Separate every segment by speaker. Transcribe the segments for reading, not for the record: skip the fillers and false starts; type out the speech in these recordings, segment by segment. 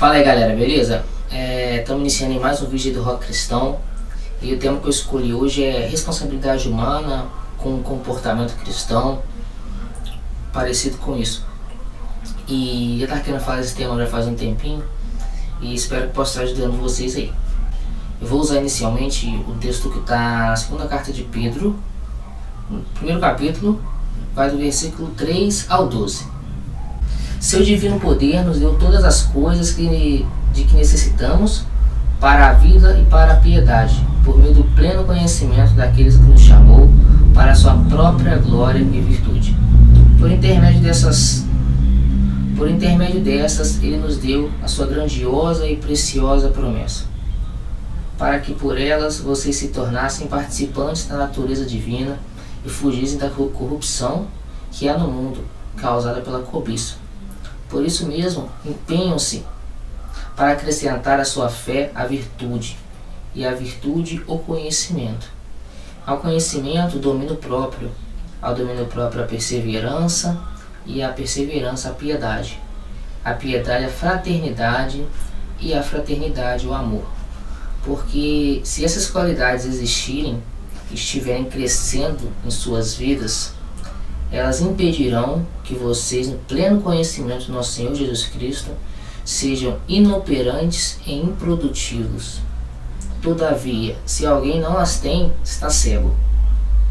Speaker 1: Fala aí galera, beleza? Estamos iniciando em mais um vídeo do Rock Cristão. E o tema que eu escolhi hoje é responsabilidade humana com comportamento cristão, parecido com isso. E eu estava querendo falar desse tema já faz um tempinho e espero que possa estar ajudando vocês aí. Eu vou usar inicialmente o texto que está na segunda carta de Pedro, no primeiro capítulo, vai do versículo 3 ao 12. Seu divino poder nos deu todas as coisas de que necessitamos para a vida e para a piedade, por meio do pleno conhecimento daqueles que nos chamou para a sua própria glória e virtude. Por intermédio dessas, ele nos deu a sua grandiosa e preciosa promessa, para que por elas vocês se tornassem participantes da natureza divina e fugissem da corrupção que há no mundo, causada pela cobiça. Por isso mesmo, empenham-se para acrescentar à sua fé a virtude, e à virtude o conhecimento. Ao conhecimento, o domínio próprio, ao domínio próprio a perseverança, e à perseverança a piedade a fraternidade, e a fraternidade o amor. Porque se essas qualidades existirem e estiverem crescendo em suas vidas, elas impedirão que vocês, no pleno conhecimento do nosso Senhor Jesus Cristo, sejam inoperantes e improdutivos. Todavia, se alguém não as tem, está cego.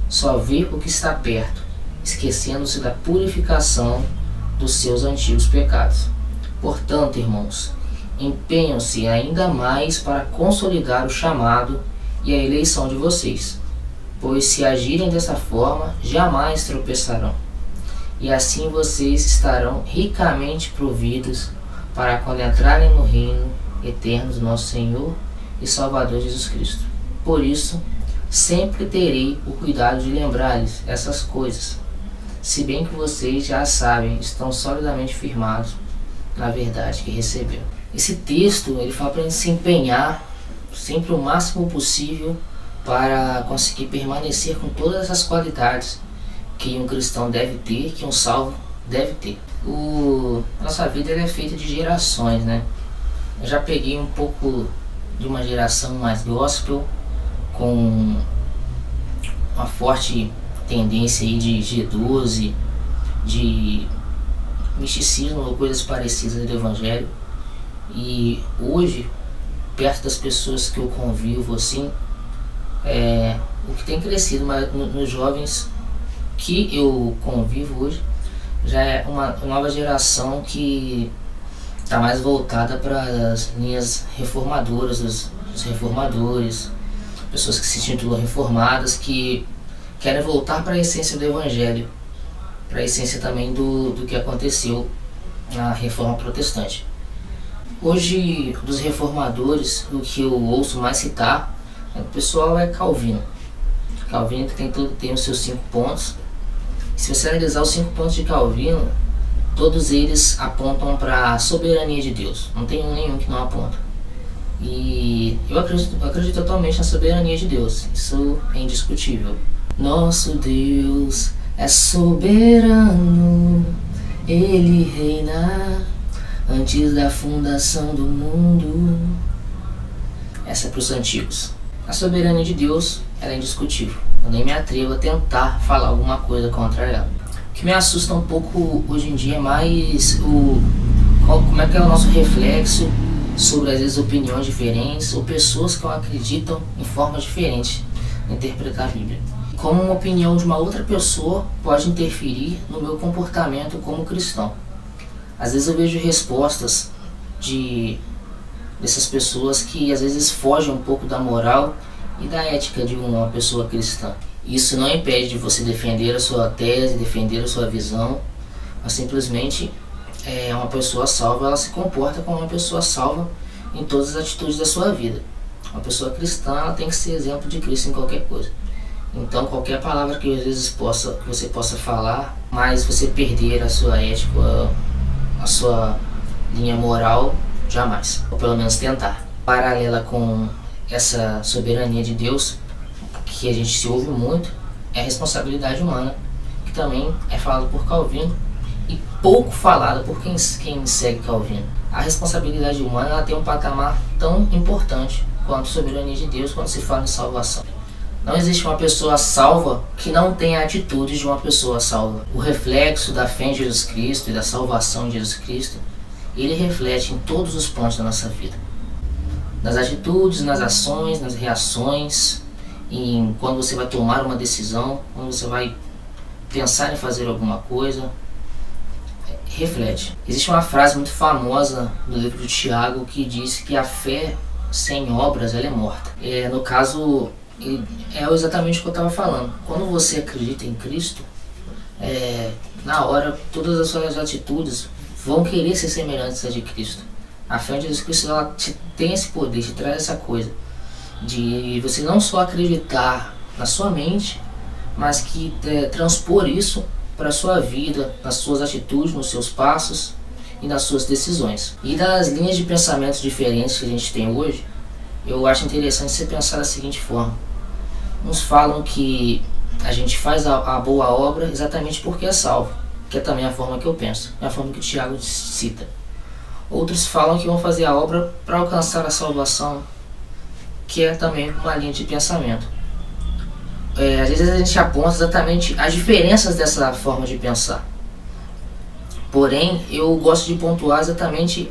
Speaker 1: Só vê o que está perto, esquecendo-se da purificação dos seus antigos pecados. Portanto, irmãos, empenham-se ainda mais para consolidar o chamado e a eleição de vocês, pois se agirem dessa forma, jamais tropeçarão. E assim vocês estarão ricamente providos para quando entrarem no reino eterno do nosso Senhor e Salvador Jesus Cristo. Por isso, sempre terei o cuidado de lembrar-lhes essas coisas, se bem que vocês já sabem, estão solidamente firmados na verdade que receberam. Esse texto ele fala para a gente se empenhar sempre o máximo possível para conseguir permanecer com todas essas qualidades que um cristão deve ter, que um salvo deve ter. Nossa vida é feita de gerações, né? Eu já peguei um pouco de uma geração mais gospel, com uma forte tendência aí de G12, de misticismo ou coisas parecidas do evangelho. E hoje, perto das pessoas que eu convivo assim, o que tem crescido nos jovens que eu convivo hoje já é uma nova geração que está mais voltada para as linhas reformadoras, os reformadores, pessoas que se intitulam reformadas, que querem voltar para a essência do evangelho, para a essência também do que aconteceu na reforma protestante. Hoje, dos reformadores, o que eu ouço mais citar, o pessoal é Calvino. Calvino tem os seus 5 pontos. Se você analisar os 5 pontos de Calvino, todos eles apontam para a soberania de Deus. Não tem nenhum que não aponta. E eu acredito totalmente na soberania de Deus. Isso é indiscutível. Nosso Deus é soberano, Ele reina antes da fundação do mundo. Essa é para os antigos. A soberania de Deus ela é indiscutível. Eu nem me atrevo a tentar falar alguma coisa contra ela. O que me assusta um pouco hoje em dia é mais como é que é o nosso reflexo sobre, às vezes, opiniões diferentes ou pessoas que acreditam em formas diferentes de interpretar a Bíblia. Como uma opinião de uma outra pessoa pode interferir no meu comportamento como cristão. Às vezes eu vejo respostas dessas pessoas que às vezes fogem um pouco da moral e da ética de uma pessoa cristã. Isso não impede de você defender a sua tese, defender a sua visão, mas simplesmente uma pessoa salva, ela se comporta como uma pessoa salva em todas as atitudes da sua vida. Uma pessoa cristã, ela tem que ser exemplo de Cristo em qualquer coisa. Então qualquer palavra que às vezes você possa falar, mas você perder a sua ética, a sua linha moral, jamais. Ou pelo menos tentar. Paralela com essa soberania de Deus, que a gente se ouve muito, é a responsabilidade humana, que também é falado por Calvino e pouco falado por quem segue Calvino. A responsabilidade humana ela tem um patamar tão importante quanto a soberania de Deus quando se fala em salvação. Não existe uma pessoa salva que não tenha atitudes de uma pessoa salva. O reflexo da fé em Jesus Cristo e da salvação em Jesus Cristo, ele reflete em todos os pontos da nossa vida. Nas atitudes, nas ações, nas reações, quando você vai tomar uma decisão, quando você vai pensar em fazer alguma coisa, reflete. Existe uma frase muito famosa no livro de Tiago que diz que a fé sem obras ela é morta. No caso, é exatamente o que eu estava falando. Quando você acredita em Cristo, na hora todas as suas atitudes vão querer ser semelhantes à de Cristo. A fé em Jesus Cristo ela tem esse poder, te traz essa coisa de você não só acreditar na sua mente, mas que transpor isso para a sua vida, nas suas atitudes, nos seus passos e nas suas decisões. E das linhas de pensamento diferentes que a gente tem hoje, eu acho interessante você pensar da seguinte forma. Uns falam que a gente faz a boa obra exatamente porque é salvo, que é também a forma que eu penso, é a forma que o Tiago cita. Outros falam que vão fazer a obra para alcançar a salvação, que é também uma linha de pensamento. Às vezes a gente aponta exatamente as diferenças dessa forma de pensar. Porém, eu gosto de pontuar exatamente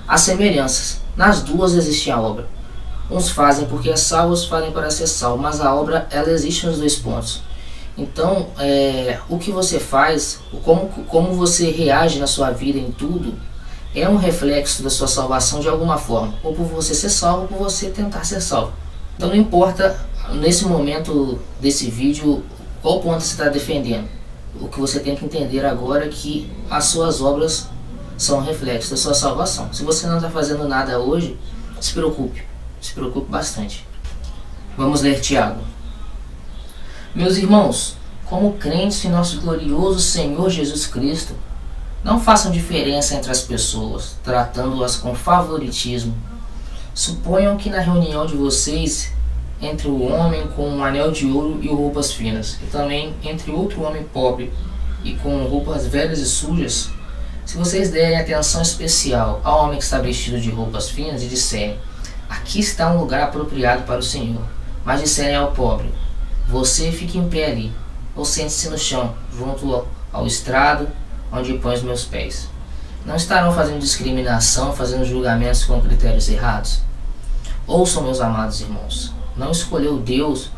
Speaker 1: as semelhanças. Nas duas existe a obra. Uns fazem porque é salvo, outros fazem para ser salvo, mas a obra ela existe nos dois pontos. Então, o que você faz, como você reage na sua vida em tudo, é um reflexo da sua salvação de alguma forma, ou por você ser salvo, ou por você tentar ser salvo. Então não importa, nesse momento desse vídeo, qual ponto você está defendendo. O que você tem que entender agora é que as suas obras são um reflexo da sua salvação. Se você não está fazendo nada hoje, se preocupe bastante. Vamos ler Tiago. Meus irmãos, como crentes em nosso glorioso Senhor Jesus Cristo, não façam diferença entre as pessoas, tratando-as com favoritismo. Suponham que na reunião de vocês, entre o homem com um anel de ouro e roupas finas, e também entre outro homem pobre e com roupas velhas e sujas, se vocês derem atenção especial ao homem que está vestido de roupas finas e disserem, aqui está um lugar apropriado para o Senhor, mas disserem ao pobre, você fique em pé ali, ou sente-se no chão, junto ao estrado, onde põe os meus pés. Não estarão fazendo discriminação, fazendo julgamentos com critérios errados? Ouçam, meus amados irmãos, não escolheu Deus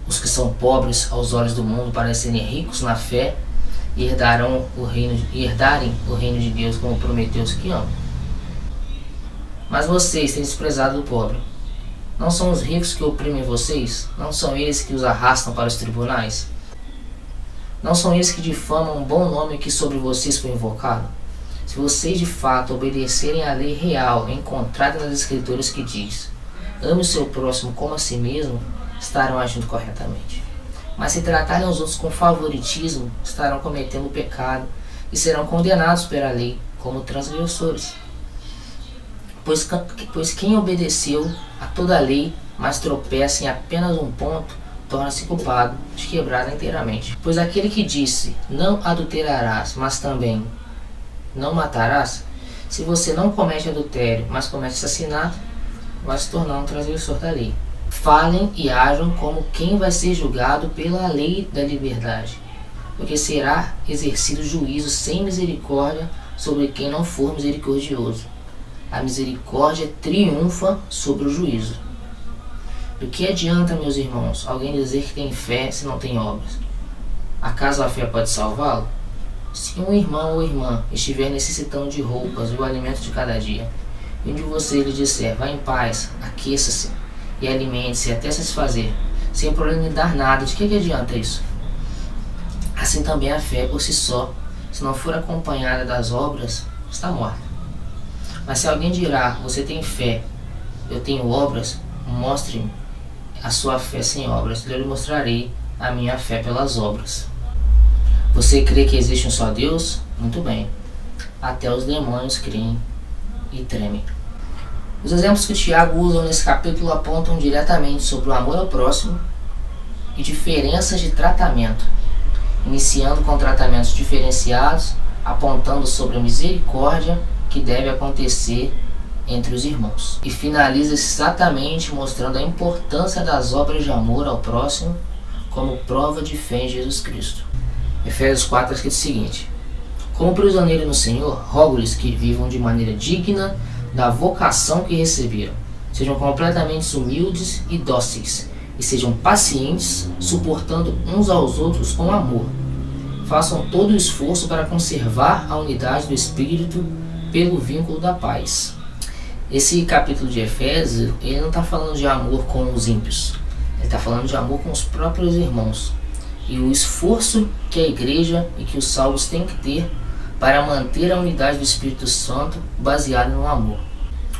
Speaker 1: os que são pobres aos olhos do mundo para serem ricos na fé e herdarem o reino de Deus como prometeu os que amam. Mas vocês têm desprezado o pobre. Não são os ricos que oprimem vocês? Não são eles que os arrastam para os tribunais? Não são eles que difamam um bom nome que sobre vocês foi invocado? Se vocês de fato obedecerem à lei real encontrada nas Escrituras que diz, ame o seu próximo como a si mesmo, estarão agindo corretamente. Mas se tratarem os outros com favoritismo, estarão cometendo pecado e serão condenados pela lei como transgressores. Pois quem obedeceu a toda a lei, mas tropeça em apenas um ponto, torna-se culpado de quebrá-la inteiramente. Pois aquele que disse, não adulterarás, mas também não matarás, se você não comete adultério, mas comete assassinato, vai se tornar um transgressor da lei. Falem e ajam como quem vai ser julgado pela lei da liberdade, porque será exercido juízo sem misericórdia sobre quem não for misericordioso. A misericórdia triunfa sobre o juízo. Do que adianta, meus irmãos, alguém dizer que tem fé se não tem obras? Acaso a fé pode salvá-lo? Se um irmão ou irmã estiver necessitando de roupas e o alimento de cada dia, e um de vocês lhe disser, vá em paz, aqueça-se e alimente-se até satisfazer, sem problema em dar nada, de que adianta isso? Assim também a fé por si só, se não for acompanhada das obras, está morta. Mas se alguém dirá, você tem fé, eu tenho obras, mostre-me a sua fé sem obras, eu lhe mostrarei a minha fé pelas obras. Você crê que existe um só Deus? Muito bem. Até os demônios creem e tremem. Os exemplos que o Tiago usa nesse capítulo apontam diretamente sobre o amor ao próximo e diferenças de tratamento, iniciando com tratamentos diferenciados, apontando sobre a misericórdia que deve acontecer entre os irmãos. E finaliza exatamente mostrando a importância das obras de amor ao próximo como prova de fé em Jesus Cristo. Efésios 4 escrito o seguinte: como prisioneiro no Senhor, rogo-lhes que vivam de maneira digna da vocação que receberam. Sejam completamente humildes e dóceis, e sejam pacientes, suportando uns aos outros com amor. Façam todo o esforço para conservar a unidade do Espírito pelo vínculo da paz. Esse capítulo de Efésios, ele não está falando de amor com os ímpios, ele está falando de amor com os próprios irmãos. E o esforço que a igreja e que os salvos têm que ter para manter a unidade do Espírito Santo baseada no amor.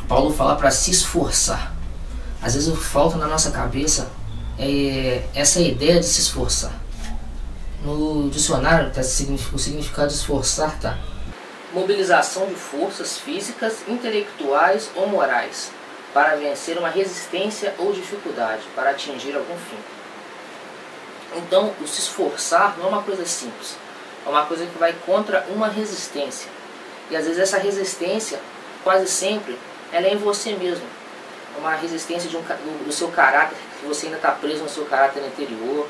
Speaker 1: Paulo fala para se esforçar. Às vezes falta na nossa cabeça essa ideia de se esforçar. No dicionário, o significado de esforçar está: mobilização de forças físicas, intelectuais ou morais para vencer uma resistência ou dificuldade, para atingir algum fim. Então, o se esforçar não é uma coisa simples, é uma coisa que vai contra uma resistência. E às vezes essa resistência, quase sempre, ela é em você mesmo. Uma resistência do seu caráter, que você ainda está preso no seu caráter anterior,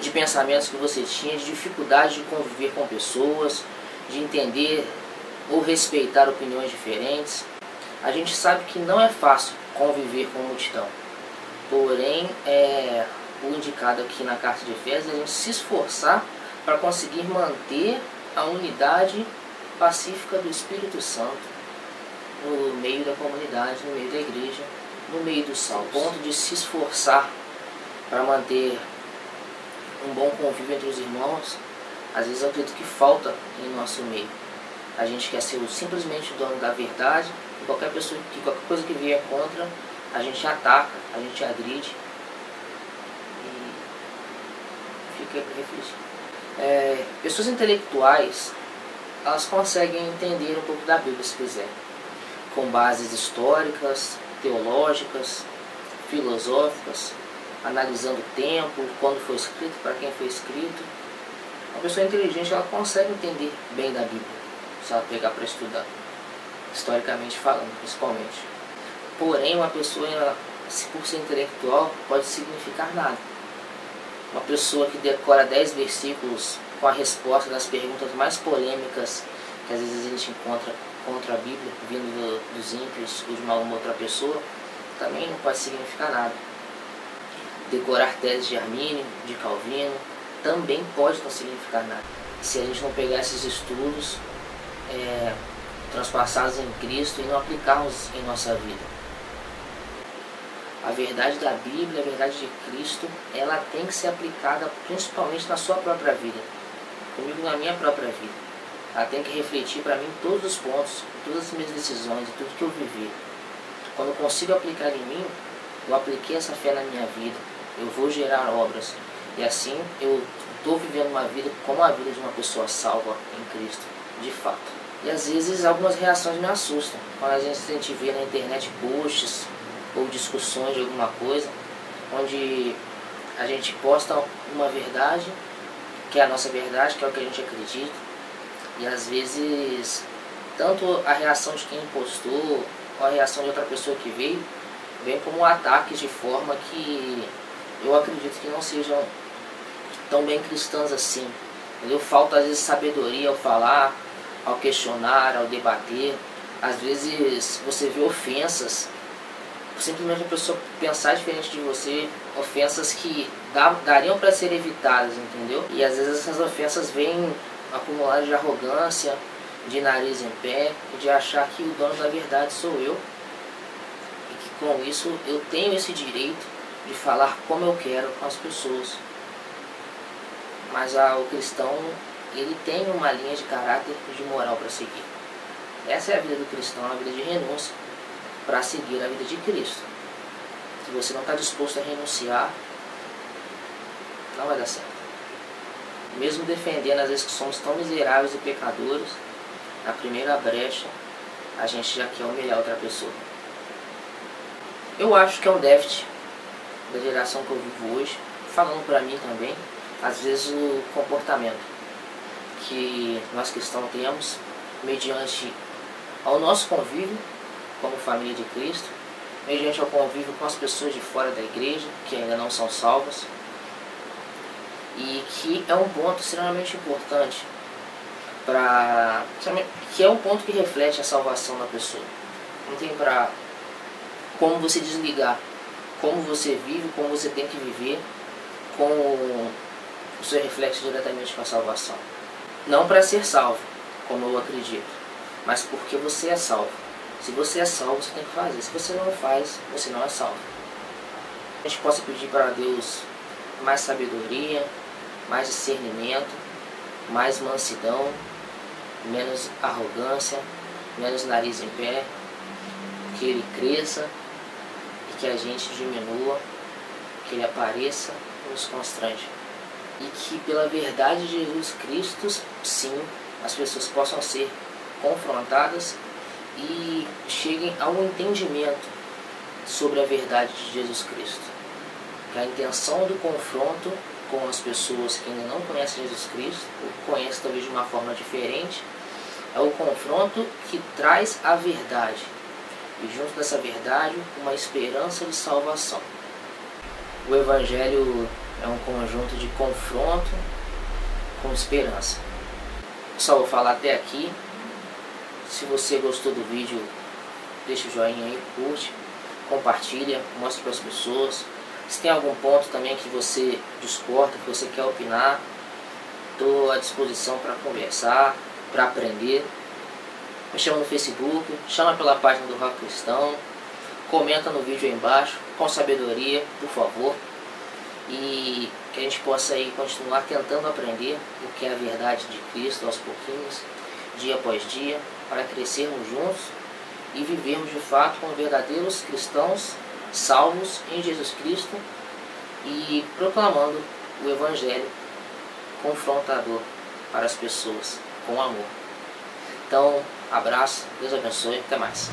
Speaker 1: de pensamentos que você tinha, de dificuldade de conviver com pessoas, de entender ou respeitar opiniões diferentes. A gente sabe que não é fácil conviver com multidão. Porém, o indicado aqui na carta de Efésios é a gente se esforçar para conseguir manter a unidade pacífica do Espírito Santo no meio da comunidade, no meio da igreja, no meio do salvo. O ponto de se esforçar para manter um bom convívio entre os irmãos, às vezes eu acredito que falta em nosso meio. A gente quer ser simplesmente o dono da verdade, e qualquer coisa que vier contra, a gente ataca, a gente agride. E fica aí para refletir. Pessoas intelectuais, elas conseguem entender um pouco da Bíblia se quiser, com bases históricas, teológicas, filosóficas, analisando o tempo, quando foi escrito, para quem foi escrito. Uma pessoa inteligente, ela consegue entender bem da Bíblia, se ela pegar para estudar, historicamente falando, principalmente. Porém, uma pessoa, por ser intelectual, pode significar nada. Uma pessoa que decora 10 versículos com a resposta das perguntas mais polêmicas que às vezes a gente encontra contra a Bíblia, vindo dos ímpios ou de uma outra pessoa, também não pode significar nada. Decorar teses de Armínio, de Calvino, também pode não significar nada, se a gente não pegar esses estudos transpassados em Cristo e não aplicarmos em nossa vida. A verdade da Bíblia, a verdade de Cristo, ela tem que ser aplicada principalmente na sua própria vida, comigo na minha própria vida. Ela tem que refletir para mim todos os pontos, todas as minhas decisões, tudo que eu vivi. Quando eu consigo aplicar em mim, eu apliquei essa fé na minha vida, eu vou gerar obras. E assim eu estou vivendo uma vida como a vida de uma pessoa salva em Cristo, de fato. E às vezes algumas reações me assustam. Quando a gente vê na internet posts ou discussões de alguma coisa, onde a gente posta uma verdade, que é a nossa verdade, que é o que a gente acredita. E às vezes, tanto a reação de quem postou, ou a reação de outra pessoa que veio, vem como ataques de forma que eu acredito que não sejam tão bem cristãs assim. Entendeu? Falta às vezes sabedoria ao falar, ao questionar, ao debater. Às vezes você vê ofensas, simplesmente a pessoa pensar diferente de você, ofensas que dariam para ser evitadas, entendeu? E às vezes essas ofensas vêm acumuladas de arrogância, de nariz em pé, e de achar que o dono da verdade sou eu, e que com isso eu tenho esse direito de falar como eu quero com as pessoas. Mas o cristão, ele tem uma linha de caráter e de moral para seguir. Essa é a vida do cristão, a vida de renúncia para seguir a vida de Cristo. Se você não está disposto a renunciar, não vai dar certo. Mesmo defendendo às vezes que somos tão miseráveis e pecadores, na primeira brecha a gente já quer humilhar outra pessoa. Eu acho que é um déficit da geração que eu vivo hoje, falando para mim também, às vezes o comportamento que nós cristãos temos mediante ao nosso convívio como família de Cristo, mediante ao convívio com as pessoas de fora da igreja, que ainda não são salvas, e que é um ponto extremamente importante, que é um ponto que reflete a salvação da pessoa. Não tem para como você desligar, como você vive, como você tem que viver, como isso reflete diretamente com a salvação. Não para ser salvo, como eu acredito, mas porque você é salvo. Se você é salvo, você tem que fazer. Se você não faz, você não é salvo. A gente possa pedir para Deus mais sabedoria, mais discernimento, mais mansidão, menos arrogância, menos nariz em pé, que Ele cresça e que a gente diminua, que Ele apareça e nos constrange. E que pela verdade de Jesus Cristo, sim, as pessoas possam ser confrontadas e cheguem ao entendimento sobre a verdade de Jesus Cristo. Que a intenção do confronto com as pessoas que ainda não conhecem Jesus Cristo, ou conhecem talvez de uma forma diferente, é o confronto que traz a verdade. E junto dessa verdade, uma esperança de salvação. O Evangelho é um conjunto de confronto com esperança. Só vou falar até aqui. Se você gostou do vídeo, deixa o joinha aí, curte, compartilha, mostre para as pessoas. Se tem algum ponto também que você discorda, que você quer opinar, estou à disposição para conversar, para aprender. Me chama no Facebook, chama pela página do Rock Cristão, comenta no vídeo aí embaixo, com sabedoria, por favor. E que a gente possa aí continuar tentando aprender o que é a verdade de Cristo aos pouquinhos, dia após dia, para crescermos juntos e vivermos de fato como verdadeiros cristãos salvos em Jesus Cristo e proclamando o Evangelho confrontador para as pessoas com amor. Então, abraço, Deus abençoe, até mais.